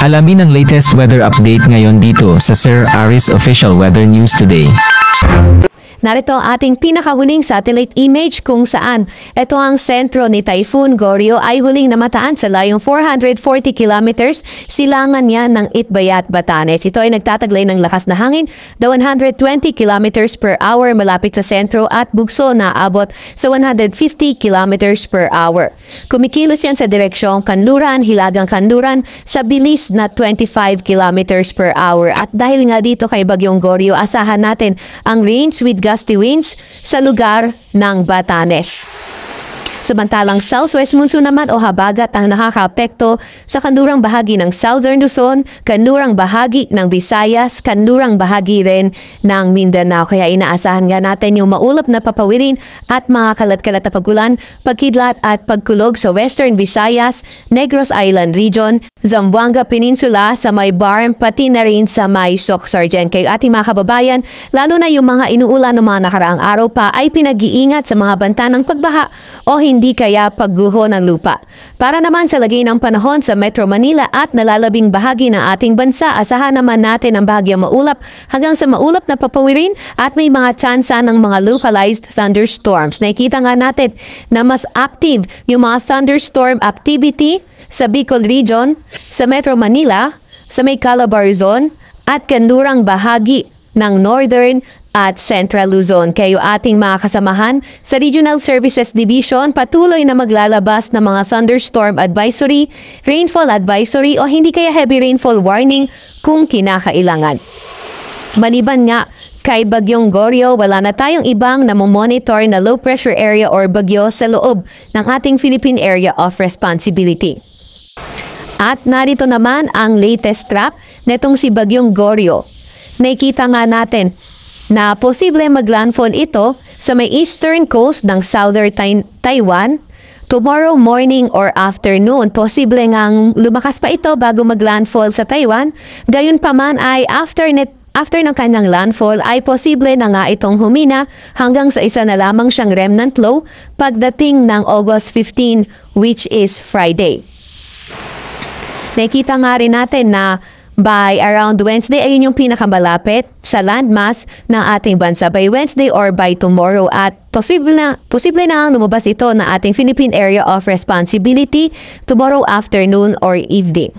Alamin ang latest weather update ngayon dito sa Sir Aris Official Weather News Today. Narito ang ating pinakahuling satellite image kung saan ito ang sentro ni Typhoon Goryeo ay huling namataan sa layong 440 kilometers silangan niya ng Itbayat, Batanes. Ito ay nagtataglay ng lakas na hangin na 120 kilometers per hour malapit sa sentro at bugso na abot sa 150 kilometers per hour. Kumikilos yan sa direksyong Kanluran, Hilagang Kanluran sa bilis na 25 kilometers per hour. At dahil nga dito kay Bagyong Goryeo, asahan natin ang range with gusty winds sa lugar ng Batanes. Samantalang southwest monsoon naman o habagat ang nakakaapekto sa kanlurang bahagi ng Southern Luzon, kanlurang bahagi ng Visayas, kanlurang bahagi rin ng Mindanao. Kaya inaasahan nga natin yung maulap na papawirin at mga kalat-kalat na pagulan, pagkidlat at pagkulog sa Western Visayas, Negros Island Region, Zamboanga Peninsula sa may Barm, pati na rin sa may Soc-Sargen. Kaya ating mga kababayan, lalo na yung mga inuulan ng mga nakaraang araw pa ay pinag-iingat sa mga banta ng pagbaha o hindi kaya pagguho ng lupa. Para naman sa lagay ng panahon sa Metro Manila at nalalabing bahagi ng ating bansa, asahan naman natin ang bahagyang maulap hanggang sa maulap na papawirin at may mga tsansa ng mga localized thunderstorms. Nakikita nga natin na mas active yung mga thunderstorm activity sa Bicol Region, sa Metro Manila, sa may Calabar Zone at kanlurang bahagi ng Northern at Central Luzon. Kayo ating mga kasamahan sa Regional Services Division patuloy na maglalabas ng mga thunderstorm advisory, rainfall advisory o hindi kaya heavy rainfall warning kung kinakailangan. Maliban nga kay Bagyong Goryeo, wala na tayong ibang namomonitor na low pressure area or bagyo sa loob ng ating Philippine Area of Responsibility. At narito naman ang latest trap netong si Bagyong Goryeo. Nakikita nga natin na posible maglandfall ito sa may eastern coast ng southern Taiwan tomorrow morning or afternoon. Posible ngang lumakas pa ito bago maglandfall sa Taiwan. Gayunpaman ay after ng kanyang landfall ay posible na nga itong humina hanggang sa isa na lamang siyang remnant low pagdating ng August 15 which is Friday. Nakikita nga rin natin na by around Wednesday, ayun yung pinakamalapit sa landmass ng ating bansa by Wednesday or by tomorrow at posible na lumabas ito na ating Philippine Area of Responsibility tomorrow afternoon or evening.